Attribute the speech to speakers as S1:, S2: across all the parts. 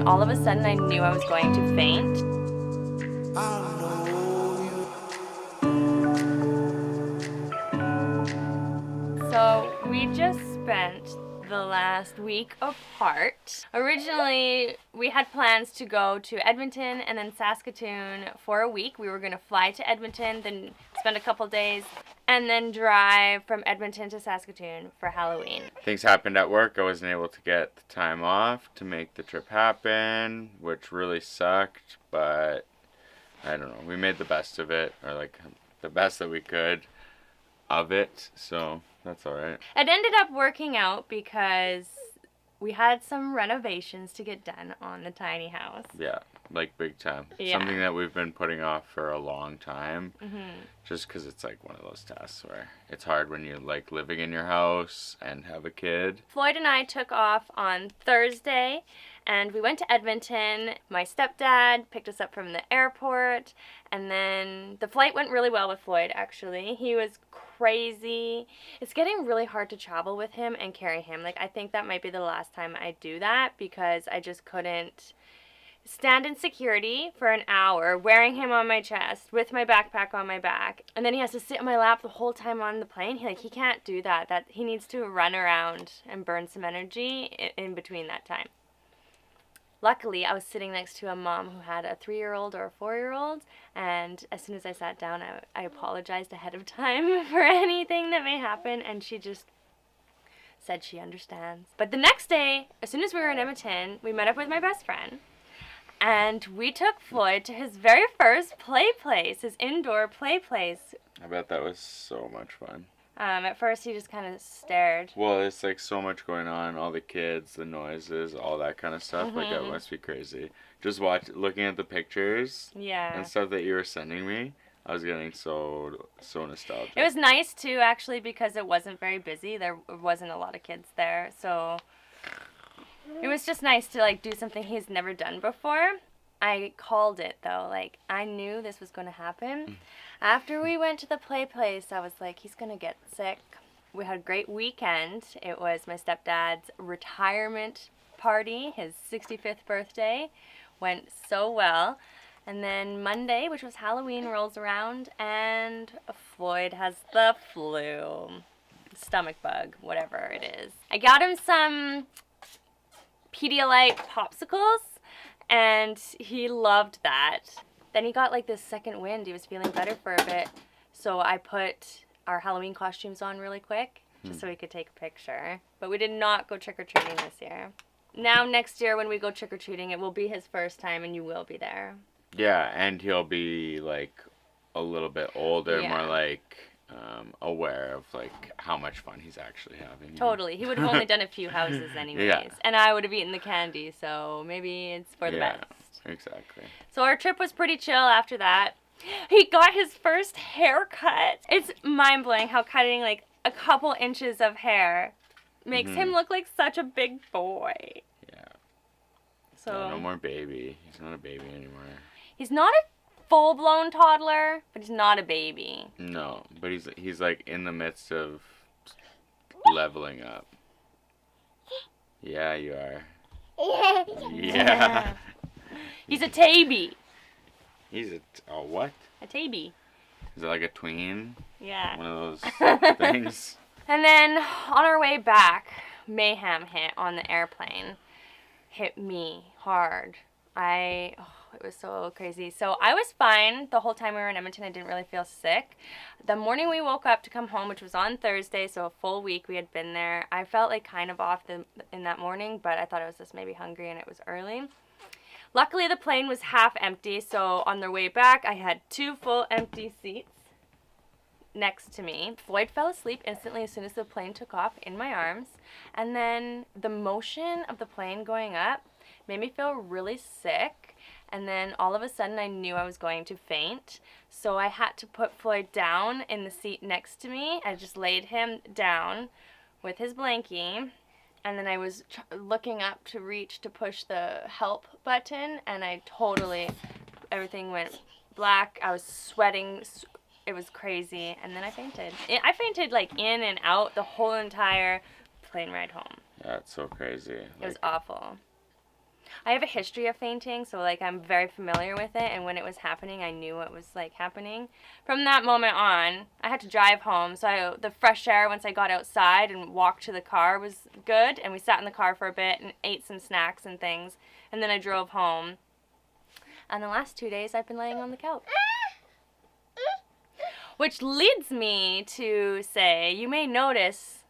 S1: then all of a sudden I knew I was going to faint. So we just spent the last week apart. Originally, we had plans to go to Edmonton and then Saskatoon for a week. We were going to fly to Edmonton, then spend a couple days, and then drive from Edmonton to Saskatoon for Halloween.
S2: Things happened at work. I wasn't able to get the time off to make the trip happen, which really sucked, but I don't know. We made the best of it, or like the best that we could of it, so that's all right.
S1: It ended up working out because we had some renovations to get done on the tiny house.
S2: Yeah, like big time.
S1: Yeah.
S2: Something that we've been putting off for a long time.
S1: Mm-hmm.
S2: Just because it's like one of those tasks where it's hard when you're like living in your house and have a kid.
S1: Floyd and I took off on Thursday and we went to Edmonton. My stepdad picked us up from the airport, and then the flight went really well with Floyd, actually. He was crazy. It's getting really hard to travel with him and carry him. Like, I think that might be the last time I do that because I just couldn't stand in security for an hour wearing him on my chest with my backpack on my back, and then he has to sit on my lap the whole time on the plane. He can't do that. He needs to run around and burn some energy in between that time. Luckily, I was sitting next to a mom who had a 3-year-old or a 4-year-old, and as soon as I sat down, I apologized ahead of time for anything that may happen, and she just said she understands. But the next day, as soon as we were in Edmonton, we met up with my best friend, and we took Floyd to his very first play place, his indoor play place.
S2: I bet that was so much fun.
S1: At first, he just kind of stared.
S2: Well, it's like so much going on, all the kids, the noises, all that kind of stuff.
S1: Mm-hmm.
S2: Like, that must be crazy. Just looking at the pictures and stuff that you were sending me, I was getting so nostalgic.
S1: It was nice, too, actually, because it wasn't very busy. There wasn't a lot of kids there, so it was just nice to, like, do something he's never done before. I called it, though. Like, I knew this was going to happen. After we went to the play place, I was like, he's going to get sick. We had a great weekend. It was my stepdad's retirement party, his 65th birthday. Went so well. And then Monday, which was Halloween, rolls around, and Floyd has the flu. Stomach bug, whatever it is. I got him some Pedialyte popsicles, and he loved that. Then he got like this second wind. He was feeling better for a bit. So I put our Halloween costumes on really quick just so he could take a picture. But we did not go trick-or-treating this year. Now next year when we go trick-or-treating, it will be his first time and you will be there.
S2: Yeah, and he'll be like a little bit older, more like aware of like how much fun he's actually having.
S1: Totally. He would have only done a few houses anyways.
S2: Yeah.
S1: And I would have eaten the candy, so maybe it's for the best.
S2: Exactly.
S1: So our trip was pretty chill after that. He got his first haircut. It's mind-blowing how cutting like a couple inches of hair makes him look like such a big boy. Yeah. So
S2: no more baby. He's not a baby anymore.
S1: He's not a full-blown toddler, but he's not a baby.
S2: No, but he's like in the midst of leveling up. Yeah, you are. Yeah.
S1: He's a tabby.
S2: He's a what?
S1: A tabby.
S2: Is it like a tween?
S1: Yeah.
S2: One of those things?
S1: And then on our way back, mayhem hit on the airplane. Hit me hard. It was so crazy. So I was fine the whole time we were in Edmonton. I didn't really feel sick. The morning we woke up to come home, which was on Thursday, so a full week we had been there, I felt like kind of off in that morning, but I thought I was just maybe hungry and it was early. Luckily, the plane was half empty, so on their way back, I had 2 full empty seats next to me. Floyd fell asleep instantly as soon as the plane took off in my arms, and then the motion of the plane going up made me feel really sick, and then all of a sudden I knew I was going to faint, so I had to put Floyd down in the seat next to me. I just laid him down with his blankie, and then I was looking up to reach to push the help button, and everything went black. I was sweating. It was crazy, and then I fainted. I fainted like in and out the whole entire plane ride home.
S2: Yeah, it's so crazy.
S1: It was awful. I have a history of fainting, so like I'm very familiar with it, and when it was happening, I knew it was like happening. From that moment on, I had to drive home, so the fresh air once I got outside and walked to the car was good, and we sat in the car for a bit and ate some snacks and things, and then I drove home. And the last 2 days, I've been laying on the couch. Which leads me to say, you may notice,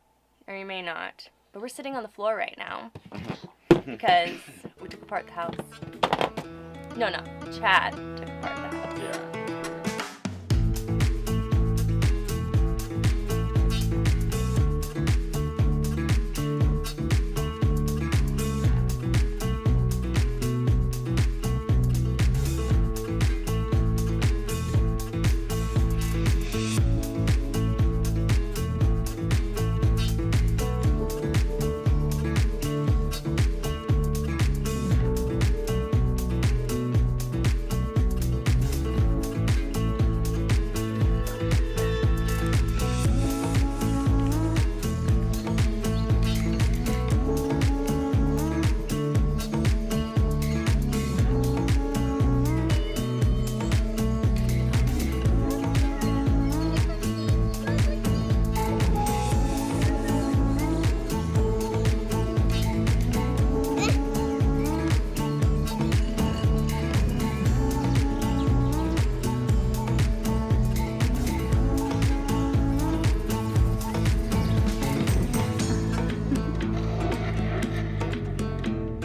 S1: or you may not, but we're sitting on the floor right now because we took apart the house. No, Chad took apart the house.
S2: Yeah.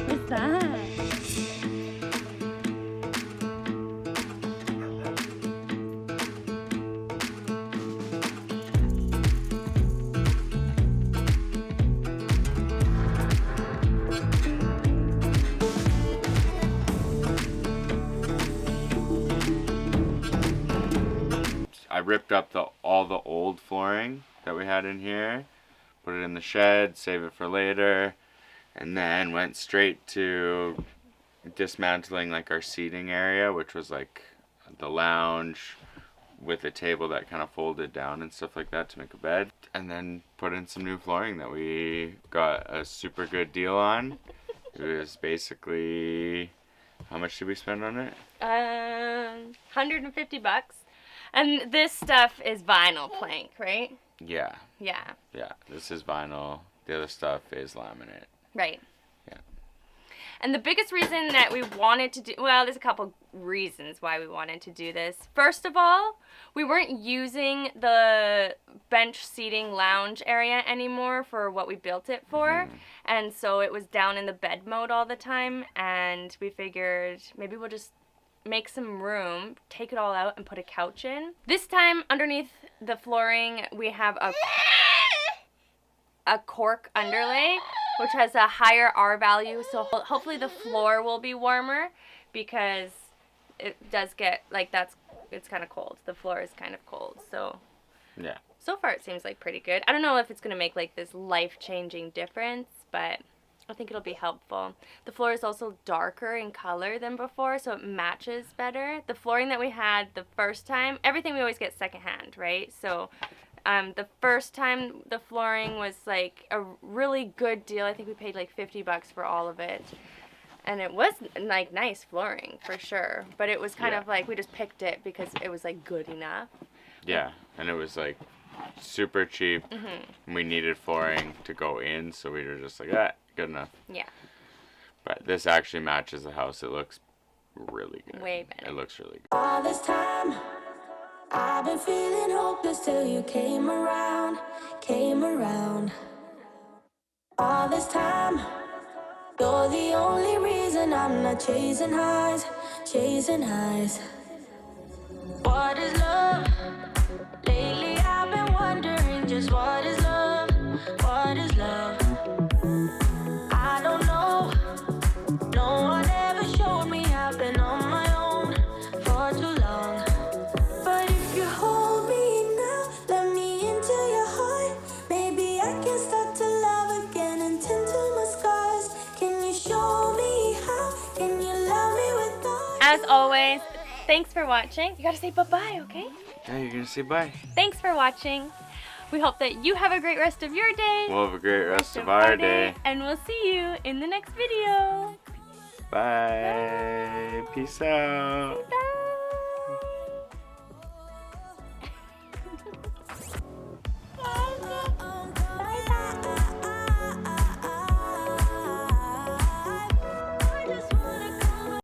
S1: What's that?
S2: I ripped up all the old flooring that we had in here, put it in the shed, save it for later, and then went straight to dismantling like our seating area, which was like the lounge with a table that kind of folded down and stuff like that to make a bed, and then put in some new flooring that we got a super good deal on. It was basically, how much did we spend on it?
S1: $150. And this stuff is vinyl plank, right?
S2: Yeah.
S1: Yeah.
S2: Yeah, this is vinyl. The other stuff is laminate.
S1: Right.
S2: Yeah.
S1: And the biggest reason that we wanted to do, well, there's a couple reasons why we wanted to do this. First of all, we weren't using the bench seating lounge area anymore for what we built it for. And so it was down in the bed mode all the time. And we figured maybe we'll just make some room, take it all out, and put a couch in. This time, underneath the flooring, we have a cork underlay, which has a higher R value, so hopefully the floor will be warmer, because it does get, like, it's kind of cold. The floor is kind of cold, so.
S2: Yeah.
S1: So far it seems like pretty good. I don't know if it's going to make, like, this life-changing difference, but I think it'll be helpful. The floor is also darker in color than before, so it matches better. The flooring that we had the first time, everything we always get secondhand, right? So the first time the flooring was like a really good deal. I think we paid like $50 for all of it. And it was like nice flooring for sure. But it was kind of like we just picked it because it was like good enough.
S2: Yeah, and it was like super cheap. We needed flooring to go in, so we were just like, good enough.
S1: Yeah.
S2: But this actually matches the house. It looks really good.
S1: Way better.
S2: It looks really good.
S3: All this time, I've been feeling hopeless till you came around, came around. All this time, you're the only reason I'm not chasing highs, chasing highs. What is love? Lately I've been wondering just what is love, what is love? I don't know, no one ever showed me I've been on my own for too long. But if you hold me now, let me into your heart, maybe I can start to love again and tend to my scars. Can you show me how? Can you love me with all?
S1: As always, thanks for watching. You gotta say bye-bye, okay?
S2: Yeah, you're gonna say bye.
S1: Thanks for watching. We hope that you have a great rest of your day.
S2: We'll have a great rest of our day.
S1: And we'll see you in the next video.
S2: Bye. Peace out.
S1: Bye.